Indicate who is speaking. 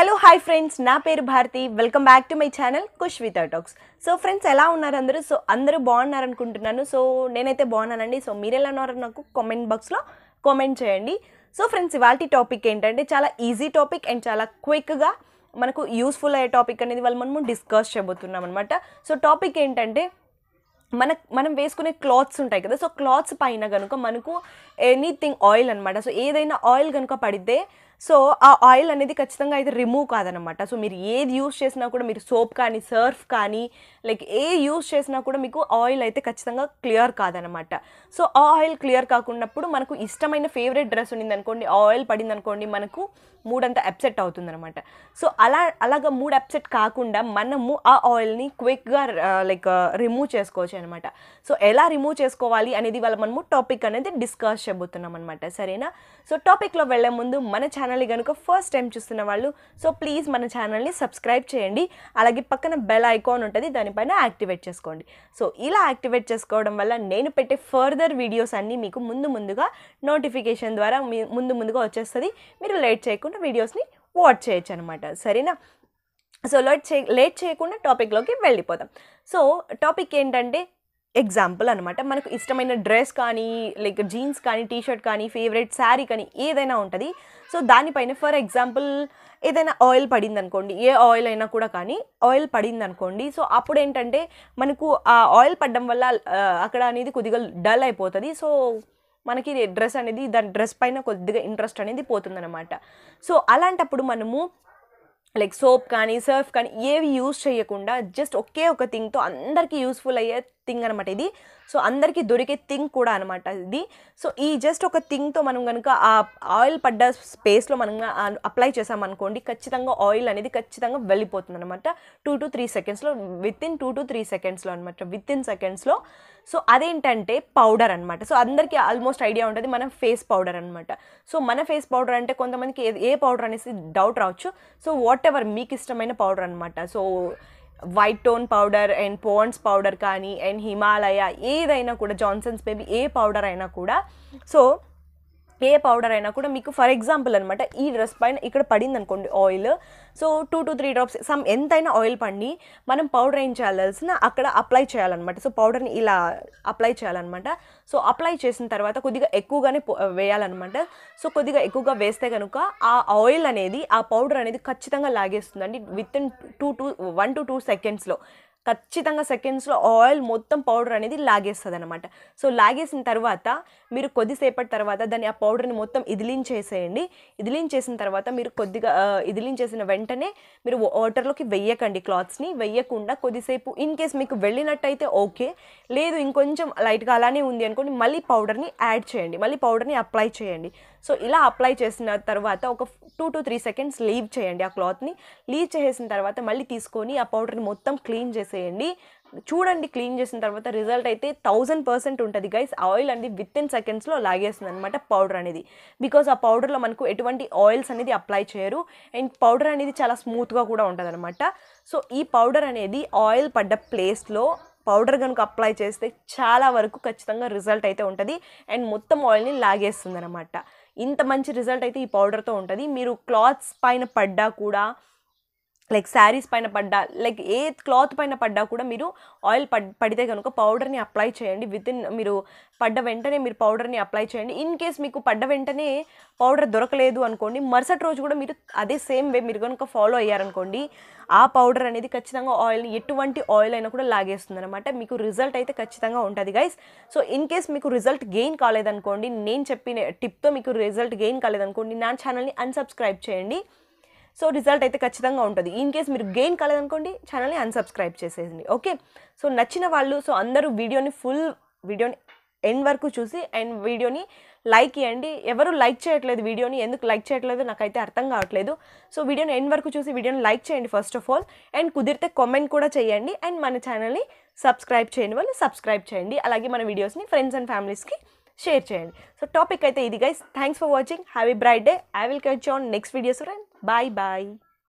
Speaker 1: Hello hi friends, నా పేరు Bharati. Welcome back to my channel Kush with talks. So friends, ఎలా ఉన్నారు అందరూ? సో అందరూ బాగున్నారు అనుకుంటున్నాను. సో నేనైతే బాగున్నానండి. సో మీరు ఎలా ఉన్నారో నాకు కామెంట్ బాక్స్లో కామెంట్ చేయండి. సో ఫ్రెండ్స్, ఇవాళ టాపిక్ ఏంటంటే చాలా ఈజీ టాపిక్ అండ్ చాలా క్విక్గా మనకు యూస్ఫుల్ అయ్యే టాపిక్ అనేది మనము డిస్కస్ చేయబోతున్నాం అనమాట. సో టాపిక్ ఏంటంటే మనం వేసుకునే క్లాత్స్ ఉంటాయి కదా. సో క్లాత్స్ పైన కనుక మనకు ఎనీథింగ్ ఆయిల్ అనమాట. సో ఏదైనా ఆయిల్ కనుక పడితే సో ఆ ఆయిల్ అనేది ఖచ్చితంగా అయితే రిమూవ్ కాదనమాట. సో మీరు ఏది యూస్ చేసినా కూడా, మీరు సోప్ కానీ సర్ఫ్ కానీ లైక్ ఏ యూస్ చేసినా కూడా మీకు ఆయిల్ అయితే ఖచ్చితంగా క్లియర్ కాదనమాట. సో ఆ ఆయిల్ క్లియర్ కాకున్నప్పుడు మనకు ఇష్టమైన ఫేవరెట్ డ్రెస్ ఉండింది అనుకోండి, ఆయిల్ పడింది అనుకోండి, మనకు మూడ్ అంతా అప్సెట్ అవుతుందన్నమాట. సో అలాగా మూడ్ అప్సెట్ కాకుండా మనము ఆ ఆయిల్ని క్విక్గా రిమూవ్ చేసుకోవచ్చు అనమాట. సో ఎలా రిమూవ్ చేసుకోవాలి అనేది మనము టాపిక్ అనేది డిస్కస్ చేయబోతున్నాం అనమాట. సరేనా? సో టాపిక్లో వెళ్ళే ముందు మన ఛానల్ని కనుక ఫస్ట్ టైం చూస్తున్న వాళ్ళు సో ప్లీజ్ మన ఛానల్ని సబ్స్క్రైబ్ చేయండి. అలాగే పక్కన బెల్ ఐకాన్ ఉంటుంది, దానిపైన యాక్టివేట్ చేసుకోండి. సో ఇలా యాక్టివేట్ చేసుకోవడం వల్ల నేను పెట్టే ఫర్దర్ వీడియోస్ అన్నీ మీకు ముందుగా నోటిఫికేషన్ ద్వారా ముందుగా వచ్చేస్తుంది. మీరు లేట్ చేయకుండా వీడియోస్ని వాచ్ చేయొచ్చు అనమాట. సరేనా? సో లేట్ చేయకుండా టాపిక్లోకి వెళ్ళిపోతాం. సో టాపిక్ ఏంటంటే ఎగ్జాంపుల్ అనమాట. మనకు ఇష్టమైన డ్రెస్ కానీ లైక్ జీన్స్ కానీ టీషర్ట్ కానీ ఫేవరెట్ శారీ కానీ ఏదైనా ఉంటుంది. సో దానిపైన ఫర్ ఎగ్జాంపుల్ ఏదైనా ఆయిల్ పడింది అనుకోండి, ఏ ఆయిల్ అయినా కూడా కానీ ఆయిల్ పడింది అనుకోండి. సో అప్పుడు ఏంటంటే మనకు ఆ ఆయిల్ పడడం వల్ల అక్కడ అనేది కొద్దిగా డల్ అయిపోతుంది. సో మనకి డ్రెస్ అనేది దాని డ్రెస్ పైన కొద్దిగా ఇంట్రెస్ట్ అనేది పోతుందన్నమాట. సో అలాంటప్పుడు మనము లైక్ సోప్ కానీ సర్ఫ్ కానీ ఏవి యూజ్ చేయకుండా జస్ట్ ఒకే ఒక థింగ్తో అందరికీ యూస్ఫుల్ అయ్యే థింగ్ అనమాట ఇది. సో అందరికీ దొరికే థింగ్ కూడా అనమాట ఇది. సో ఈ జస్ట్ ఒక థింగ్తో మనం కనుక ఆ ఆయిల్ పడ్డ స్పేస్లో మనం అప్లై చేసామనుకోండి, ఖచ్చితంగా ఆయిల్ అనేది ఖచ్చితంగా వెళ్ళిపోతుంది అనమాట. 2 to 3 సెకండ్స్లో, వితిన్ 2 to 3 సెకండ్స్లో అనమాట, వితిన్ సెకండ్స్లో. సో అదేంటంటే పౌడర్ అనమాట. సో అందరికీ ఆల్మోస్ట్ ఐడియా ఉంటుంది మన ఫేస్ పౌడర్ అనమాట. సో మన ఫేస్ పౌడర్ అంటే కొంతమందికి ఏ పౌడర్ అనేసి డౌట్ రావచ్చు. సో వాట్ ఎవర్ మీకు ఇష్టమైన పౌడర్ అనమాట. So white tone powder and Pond's powder కానీ అండ్ హిమాలయ ఏదైనా కూడా, జాన్సన్స్ బేబీ ఏ పౌడర్ అయినా కూడా, సో ఏ పౌడర్ అయినా కూడా మీకు ఫర్ ఎగ్జాంపుల్ అనమాట ఈ డ్రెస్ పైన ఇక్కడ పడింది అనుకోండి ఆయిల్. సో 2 to 3 డ్రాప్స్ ఎంతైనా ఆయిల్ పడి మనం పౌడర్ ఏం చేయాల్సిన అక్కడ అప్లై చేయాలన్నమాట. సో పౌడర్ని ఇలా అప్లై చేయాలన్నమాట. సో అప్లై చేసిన తర్వాత కొద్దిగా ఎక్కువగానే వేయాలన్నమాట. సో కొద్దిగా ఎక్కువగా వేస్తే కనుక ఆ ఆయిల్ అనేది, ఆ పౌడర్ అనేది ఖచ్చితంగా లాగేస్తుందండి. వితిన్ 1 to 2 సెకండ్స్లో, ఖచ్చితంగా సెకండ్స్లో ఆయిల్ మొత్తం పౌడర్ అనేది లాగేస్తుంది అనమాట. సో లాగేసిన తర్వాత మీరు కొద్దిసేపటి తర్వాత దాన్ని ఆ పౌడర్ని మొత్తం ఇదిలించేసేయండి. ఇదిలించేసిన తర్వాత మీరు కొద్దిగా ఇదిలించేసిన వెంటనే మీరు వాటర్లోకి వెయ్యకండి, క్లాత్స్ని వెయ్యకుండా కొద్దిసేపు ఇన్ కేస్ మీకు వెళ్ళినట్టయితే ఓకే, లేదు ఇంకొంచెం లైట్గా అలానే ఉంది అనుకోండి, మళ్ళీ పౌడర్ని యాడ్ చేయండి, మళ్ళీ పౌడర్ని అప్లై చేయండి. సో ఇలా అప్లై చేసిన తర్వాత ఒక 2 to 3 సెకండ్స్ లీవ్ చేయండి. ఆ క్లాత్ని లీవ్ చేసిన తర్వాత మళ్ళీ తీసుకొని ఆ పౌడర్ని మొత్తం క్లీన్ చేసేయండి. చూడండి, క్లీన్ చేసిన తర్వాత రిజల్ట్ అయితే 1000% ఉంటుంది గైస్. ఆయిల్ అనేది వితిన్ సెకండ్స్లో లాగేస్తుంది అనమాట పౌడర్ అనేది. బికాజ్ ఆ పౌడర్లో మనకు ఎటువంటి ఆయిల్స్ అనేది అప్లై చేయరు అండ్ పౌడర్ అనేది చాలా స్మూత్గా కూడా ఉంటుంది అనమాట. సో ఈ పౌడర్ అనేది ఆయిల్ పడ్డ ప్లేస్లో పౌడర్ కనుక అప్లై చేస్తే చాలా వరకు ఖచ్చితంగా రిజల్ట్ అయితే ఉంటుంది అండ్ మొత్తం ఆయిల్ని లాగేస్తుంది అనమాట. ఇంత మంచి రిజల్ట్ అయితే ఈ పౌడర్తో ఉంటుంది. మీరు క్లాత్స్ పైన పడ్డా కూడా, లైక్ శారీస్ పైన పడ్డా, లైక్ ఏ క్లాత్ పైన పడ్డా కూడా మీరు ఆయిల్ పడితే కనుక పౌడర్ని అప్లై చేయండి. మీరు పడ్డ వెంటనే మీరు పౌడర్ని అప్లై చేయండి. ఇన్ కేస్ మీకు పడ్డ వెంటనే పౌడర్ దొరకలేదు అనుకోండి, మరుసటి రోజు కూడా మీరు అదే సేమ్ వే మీరు కనుక ఫాలో అయ్యారనుకోండి, ఆ పౌడర్ అనేది ఖచ్చితంగా ఆయిల్ని, ఎటువంటి ఆయిల్ అయినా కూడా లాగేస్తుంది అనమాట. మీకు రిజల్ట్ అయితే ఖచ్చితంగా ఉంటుంది గైస్. సో ఇన్ కేస్ మీకు రిజల్ట్ గెయిన్ కాలేదనుకోండి, నేను చెప్పిన టిప్తో మీకు రిజల్ట్ గెయిన్ కాలేదనుకోండి, నా ఛానల్ని అన్సబ్స్క్రైబ్ చేయండి. సో రిజల్ట్ అయితే ఖచ్చితంగా ఉంటుంది. ఇన్ కేస్ మీరు గెయిన్ కాలేదనుకోండి, ఛానల్ని అన్సబ్స్క్రైబ్ చేసేయండి. ఓకే? సో నచ్చిన వాళ్ళు సో అందరూ వీడియోని ఎండ్ వరకు చూసి అండ్ వీడియోని లైక్ ఇవ్వండి. ఎవరు లైక్ చేయట్లేదు వీడియోని, ఎందుకు లైక్ చేయట్లేదు నాకైతే అర్థం కావట్లేదు. సో వీడియోని ఎండ్ వరకు చూసి వీడియోని లైక్ చేయండి ఫస్ట్ ఆఫ్ ఆల్, అండ్ కుదిరితే కామెంట్ కూడా చేయండి. అండ్ మన ఛానల్ని సబ్స్క్రైబ్ చేయని వాళ్ళు సబ్స్క్రైబ్ చేయండి. అలాగే మన వీడియోస్ని ఫ్రెండ్స్ అండ్ ఫ్యామిలీస్కి షేర్ చేయండి. సో టాపిక్ అయితే ఇది guys. Thanks for watching. Have a bright day. I will catch you on next video. Bye bye.